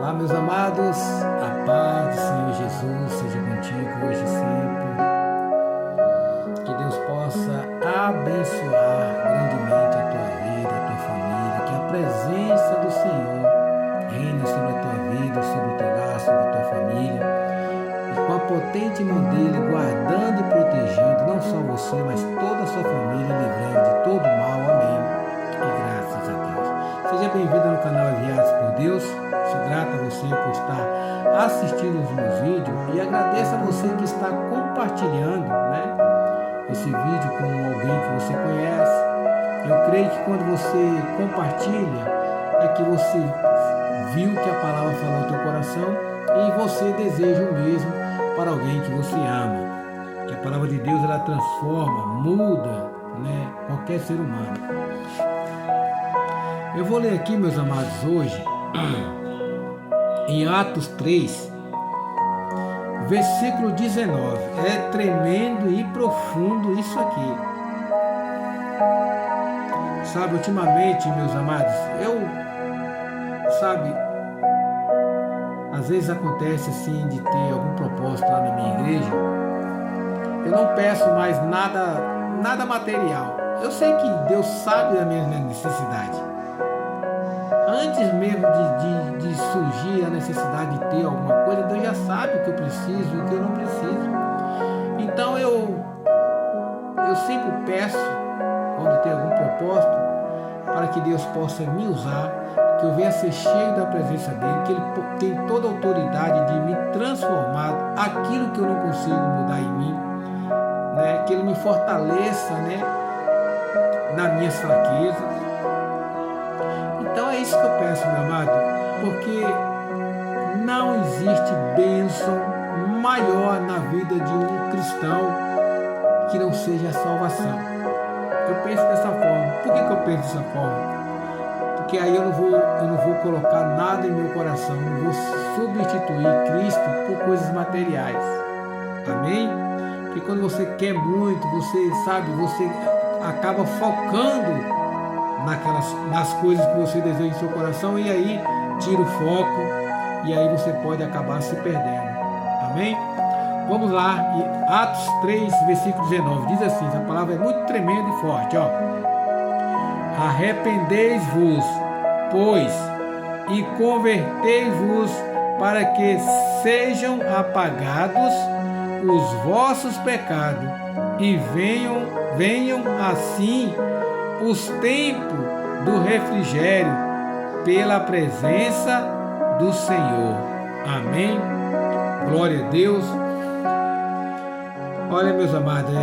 Olá, meus amados, a paz do Senhor Jesus seja contigo hoje e sempre. Que Deus possa abençoar grandemente a tua vida, a tua família, que a presença do Senhor reine sobre a tua vida, sobre o teu lar, sobre a tua família, e com a potente mão dele guardando e protegendo não só você, mas toda a sua família, livrando de todo mal. Amém. E graças a Deus. Seja bem-vindo no canal Enviados por Deus. Sou grato a você por estar assistindo os meus vídeos e agradeço a você que está compartilhando, esse vídeo com alguém que você conhece. Eu creio que quando você compartilha é que você viu que a palavra falou ao teu coração e você deseja o mesmo para alguém que você ama. Que a palavra de Deus ela transforma, muda, qualquer ser humano. Eu vou ler aqui, meus amados, hoje em Atos 3, versículo 19. É tremendo e profundo isso aqui. Sabe, ultimamente, meus amados, às vezes acontece assim de ter algum propósito lá na minha igreja. Eu não peço mais nada material. Eu sei que Deus sabe da minha necessidade. Antes mesmo de surgir a necessidade de ter alguma coisa, Deus já sabe o que eu preciso e o que eu não preciso. Então eu sempre peço, quando tem algum propósito, para que Deus possa me usar, que eu venha ser cheio da presença dEle, que Ele tem toda a autoridade de me transformar aquilo que eu não consigo mudar em mim, que Ele me fortaleça nas minhas fraquezas. Então é isso que eu peço, meu amado, porque não existe bênção maior na vida de um cristão que não seja a salvação. Eu penso dessa forma. Por que eu penso dessa forma? Porque aí eu não vou colocar nada em meu coração, não vou substituir Cristo por coisas materiais. Amém? Porque quando você quer muito, você acaba focando nas coisas que você deseja em seu coração, e aí tira o foco, e aí você pode acabar se perdendo. Amém? Vamos lá, Atos 3, versículo 19, diz assim, essa palavra é muito tremenda e forte, arrependei-vos, pois, e convertei-vos para que sejam apagados os vossos pecados, e venham assim os tempos do refrigério pela presença do Senhor. Amém? Glória a Deus. Olha, meus amados,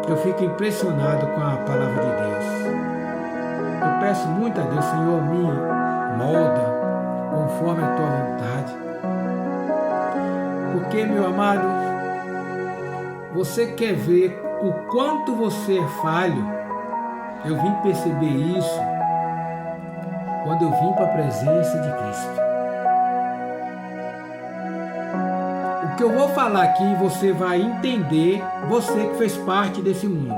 eu fico impressionado com a palavra de Deus. Eu peço muito a Deus, Senhor, me molda conforme a tua vontade. Porque, meu amado, você quer ver o quanto você é falho. Eu vim perceber isso quando eu vim para a presença de Cristo. O que eu vou falar aqui, você vai entender, você que fez parte desse mundo.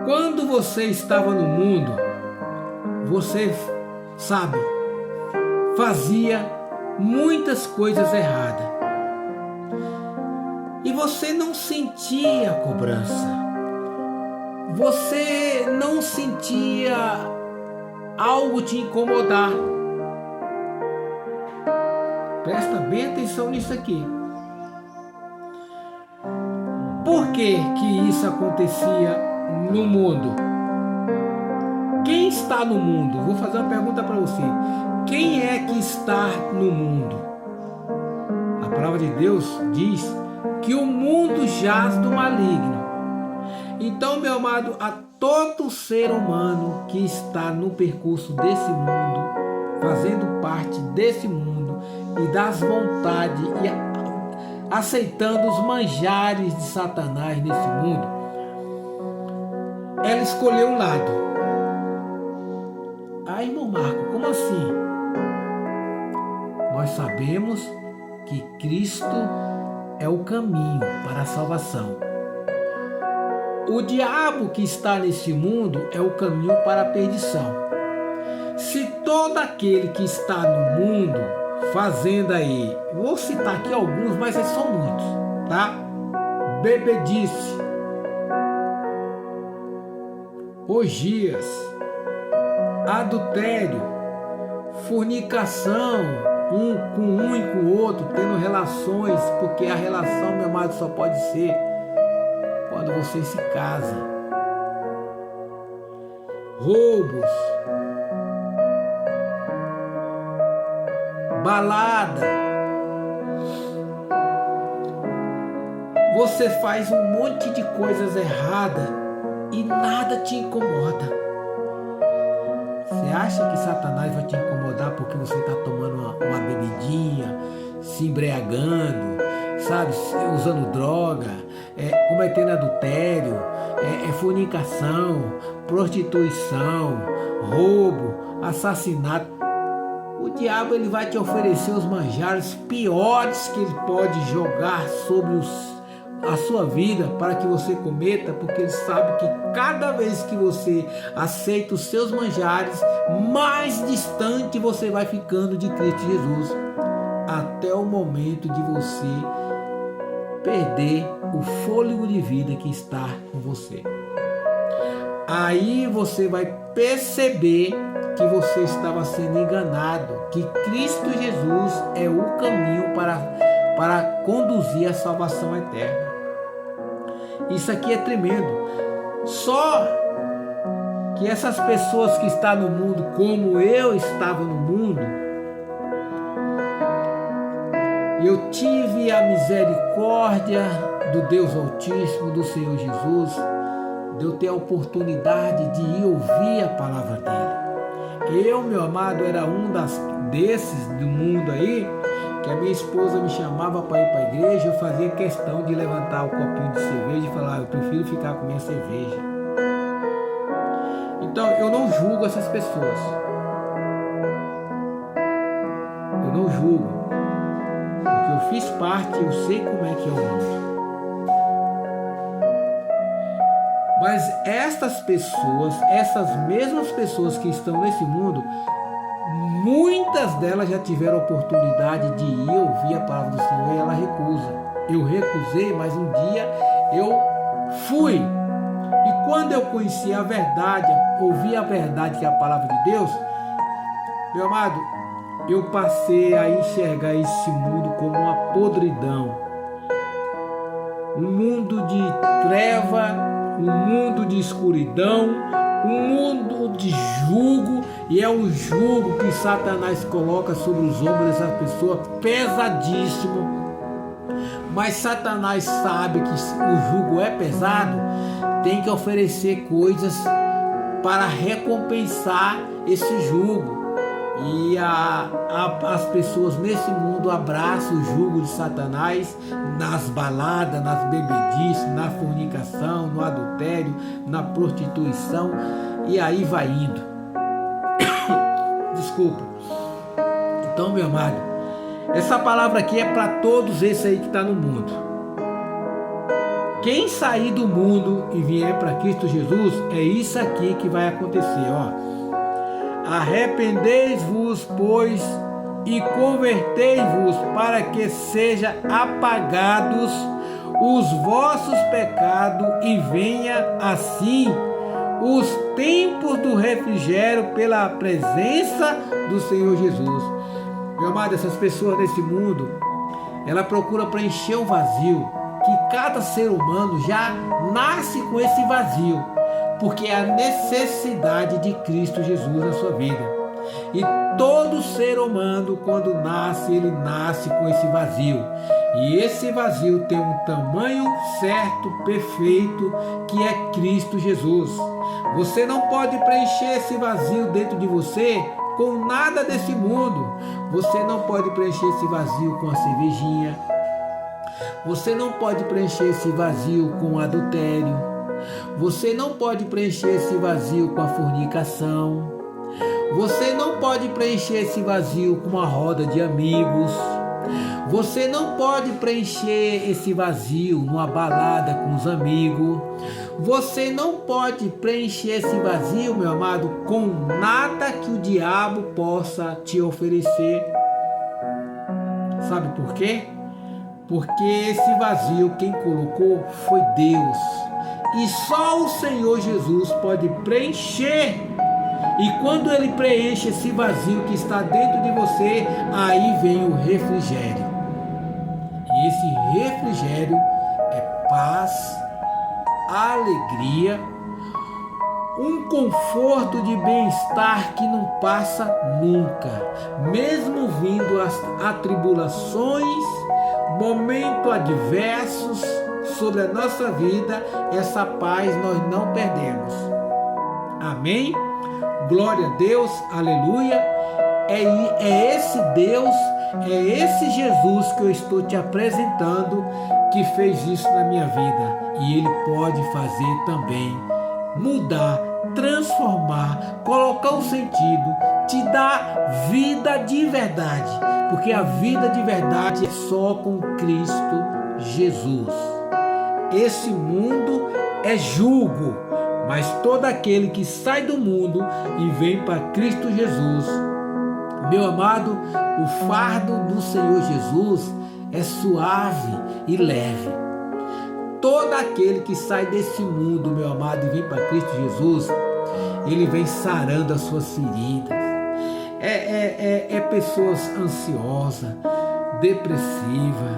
Quando você estava no mundo, você, fazia muitas coisas erradas. E você não sentia a cobrança. Você não sentia algo te incomodar. Presta bem atenção nisso aqui. Por que isso acontecia no mundo? Quem está no mundo? Vou fazer uma pergunta para você. Quem é que está no mundo? A palavra de Deus diz que o mundo jaz do maligno. Então, meu amado, a todo ser humano que está no percurso desse mundo, fazendo parte desse mundo e das vontades e aceitando os manjares de Satanás nesse mundo, ela escolheu um lado. Irmão Marco, como assim? Nós sabemos que Cristo é o caminho para a salvação. O diabo que está nesse mundo é o caminho para a perdição. Se todo aquele que está no mundo fazendo aí, vou citar aqui alguns, mas são muitos, tá? Bebedice, orgias, adultério, fornicação, um com um e com o outro, tendo relações, porque a relação, meu amado, só pode ser quando você se casa. Roubos, balada, você faz um monte de coisas erradas e nada te incomoda. Você acha que Satanás vai te incomodar porque você está tomando uma bebidinha, se embriagando, sabe, usando droga, cometendo adultério, fornicação, prostituição, roubo, assassinato? O diabo, ele vai te oferecer os manjares piores que ele pode jogar sobre a sua vida para que você cometa, porque ele sabe que cada vez que você aceita os seus manjares, mais distante você vai ficando de Cristo Jesus, até o momento de você perder o fôlego de vida que está com você. Aí você vai perceber que você estava sendo enganado, que Cristo Jesus é o caminho para conduzir a salvação eterna. Isso aqui é tremendo. Só que essas pessoas que estão no mundo, como eu estava no mundo, eu tive a misericórdia do Deus Altíssimo, do Senhor Jesus, de eu ter a oportunidade de ir ouvir a palavra dele. Eu, meu amado, era um desses do mundo aí, que a minha esposa me chamava para ir para a igreja, eu fazia questão de levantar o copinho de cerveja e falar, eu prefiro ficar com minha cerveja. Então, eu não julgo essas pessoas. Eu não julgo. Porque eu fiz parte, eu sei como é que é o mundo. Mas estas pessoas, essas mesmas pessoas que estão nesse mundo, muitas delas já tiveram a oportunidade de ir ouvir a palavra do Senhor e ela recusa. Eu recusei, mas um dia eu fui. E quando eu conheci a verdade, ouvi a verdade que é a palavra de Deus, meu amado, eu passei a enxergar esse mundo como uma podridão. Um mundo de treva, um mundo de escuridão, um mundo de jugo, e é um jugo que Satanás coloca sobre os ombros dessa pessoa, pesadíssimo. Mas Satanás sabe que o jugo é pesado, tem que oferecer coisas para recompensar esse jugo. E as pessoas nesse mundo abraçam o jugo de Satanás nas baladas, nas bebedices, na fornicação, no adultério, na prostituição, e aí vai indo. Desculpa. Então, meu amado, essa palavra aqui é para todos esses aí que estão no mundo. Quem sair do mundo e vier para Cristo Jesus, é isso aqui que vai acontecer, ó. Arrependei-vos, pois, e convertei-vos, para que sejam apagados os vossos pecados, e venha assim os tempos do refrigério pela presença do Senhor Jesus. Meu amado, essas pessoas nesse mundo, ela procura preencher um vazio, que cada ser humano já nasce com esse vazio, porque é a necessidade de Cristo Jesus na sua vida. E todo ser humano, quando nasce, ele nasce com esse vazio. E esse vazio tem um tamanho certo, perfeito, que é Cristo Jesus. Você não pode preencher esse vazio dentro de você com nada desse mundo. Você não pode preencher esse vazio com a cervejinha. Você não pode preencher esse vazio com o adultério. Você não pode preencher esse vazio com a fornicação. Você não pode preencher esse vazio com uma roda de amigos. Você não pode preencher esse vazio numa balada com os amigos. Você não pode preencher esse vazio, meu amado, com nada que o diabo possa te oferecer. Sabe por quê? Porque esse vazio quem colocou foi Deus. E só o Senhor Jesus pode preencher. E quando Ele preenche esse vazio que está dentro de você, aí vem o refrigério. E esse refrigério é paz, alegria, um conforto de bem-estar que não passa nunca. Mesmo vindo as atribulações, momentos adversos sobre a nossa vida, essa paz nós não perdemos. Amém? Glória a Deus, aleluia. É esse Deus, é esse Jesus que eu estou te apresentando que fez isso na minha vida. E Ele pode fazer também, mudar, transformar, colocar um sentido, te dar vida de verdade. Porque a vida de verdade é só com Cristo Jesus. Esse mundo é jugo, mas todo aquele que sai do mundo e vem para Cristo Jesus, meu amado, o fardo do Senhor Jesus é suave e leve. Todo aquele que sai desse mundo, meu amado, e vem para Cristo Jesus, ele vem sarando as suas feridas. É pessoas ansiosas, depressivas,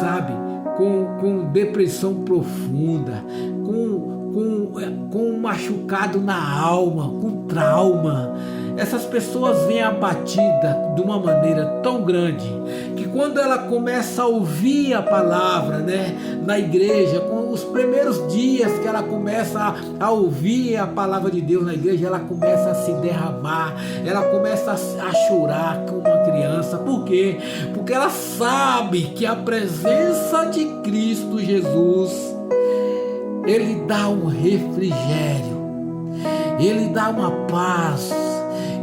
sabe? Com depressão profunda, com um machucado na alma, com trauma. Essas pessoas vêm abatidas de uma maneira tão grande que quando ela começa a ouvir a palavra, na igreja, com os primeiros dias que ela começa a ouvir a palavra de Deus na igreja, ela começa a se derramar, ela começa a chorar como uma criança. Por quê? Porque ela sabe que a presença de Cristo Jesus, Ele dá um refrigério, Ele dá uma paz,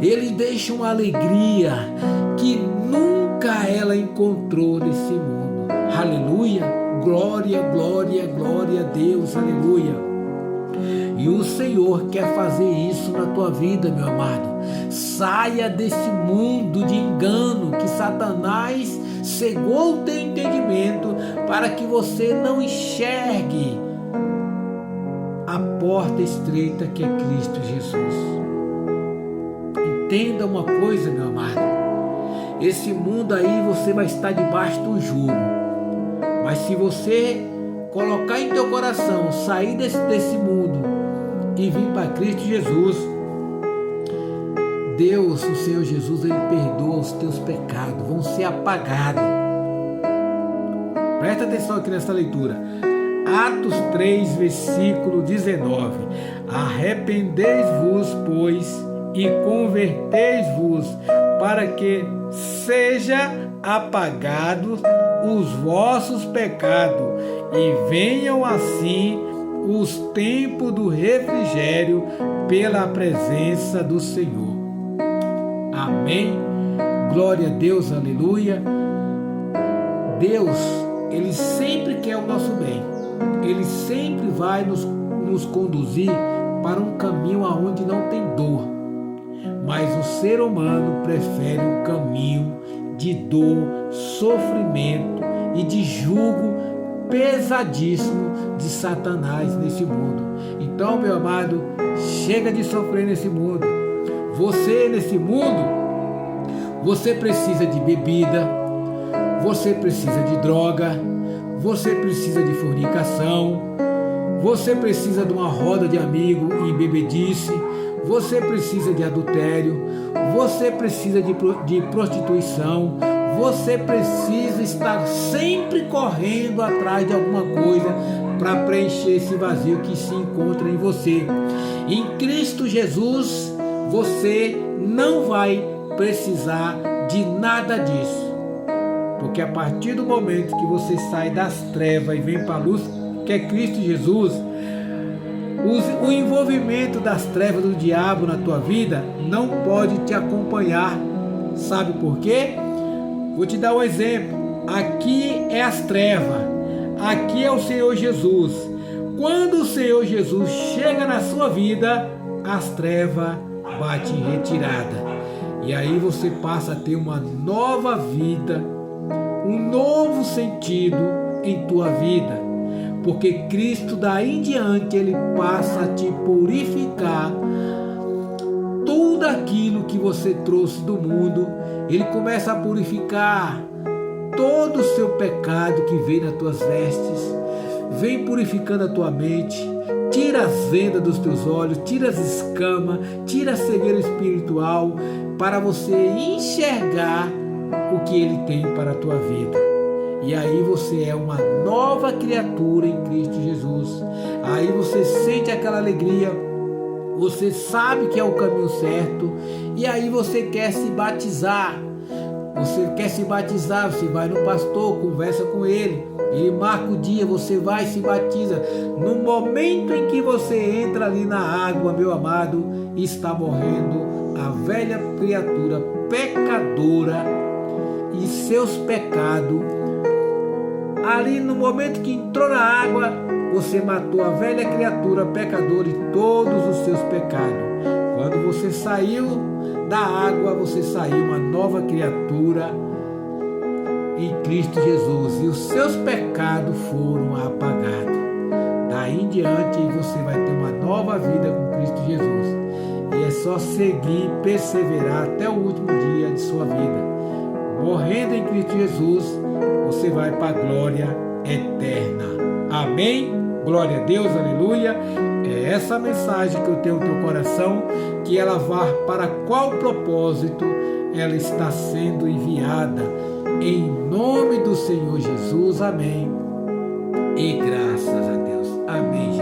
Ele deixa uma alegria que nunca ela encontrou nesse mundo. Aleluia, glória, glória, glória a Deus, aleluia. E o Senhor quer fazer isso na tua vida, meu amado. Saia desse mundo de engano que Satanás cegou o teu entendimento para que você não enxergue a porta estreita que é Cristo Jesus. Entenda uma coisa, meu amado, esse mundo aí você vai estar debaixo do jugo, mas se você colocar em teu coração, sair desse mundo e vir para Cristo Jesus, Deus, o Senhor Jesus, Ele perdoa os teus pecados, vão ser apagados. Presta atenção aqui nessa leitura. Atos 3, versículo 19. Arrependei-vos, pois, e convertei-vos, para que seja apagados os vossos pecados, e venham assim os tempos do refrigério pela presença do Senhor. Amém? Glória a Deus, aleluia. Deus, Ele sempre quer o nosso bem. Ele sempre vai nos conduzir para um caminho aonde não tem dor. Mas o ser humano prefere um caminho de dor, sofrimento e de jugo pesadíssimo de Satanás nesse mundo. Então, meu amado, chega de sofrer nesse mundo. Você nesse mundo, você precisa de bebida, você precisa de droga, você precisa de fornicação, você precisa de uma roda de amigo e bebedice, você precisa de adultério, você precisa de prostituição, você precisa estar sempre correndo atrás de alguma coisa para preencher esse vazio que se encontra em você. Em Cristo Jesus, você não vai precisar de nada disso, porque a partir do momento que você sai das trevas e vem para a luz, que é Cristo Jesus, o envolvimento das trevas do diabo na tua vida não pode te acompanhar. Sabe por quê? Vou te dar um exemplo. Aqui é as trevas, aqui é o Senhor Jesus. quando o Senhor Jesus chega na sua vida, as trevas batem em retirada. E aí você passa a ter uma nova vida, um novo sentido em tua vida. Porque Cristo daí em diante Ele passa a te purificar. Tudo aquilo que você trouxe do mundo, Ele começa a purificar todo o seu pecado que vem nas tuas vestes, vem purificando a tua mente, tira as vendas dos teus olhos, tira as escamas, tira a cegueira espiritual, para você enxergar o que Ele tem para a tua vida. E aí você é uma nova criatura em Cristo Jesus. Aí você sente aquela alegria, você sabe que é o caminho certo, e aí você quer se batizar. Você quer se batizar, você vai no pastor, conversa com ele marca o dia, você vai e se batiza. No momento em que você entra ali na água, meu amado, está morrendo a velha criatura pecadora e seus pecados. Ali no momento que entrou na água, você matou a velha criatura pecadora e todos os seus pecados. Quando você saiu da água, você saiu uma nova criatura em Cristo Jesus, e os seus pecados foram apagados. Daí em diante você vai ter uma nova vida com Cristo Jesus, e é só seguir, perseverar até o último dia de sua vida. Morrendo em Cristo Jesus, você vai para a glória eterna. Amém? Glória a Deus, aleluia. É essa mensagem que eu tenho no teu coração, que ela vá para qual propósito ela está sendo enviada. Em nome do Senhor Jesus, amém. E graças a Deus. Amém.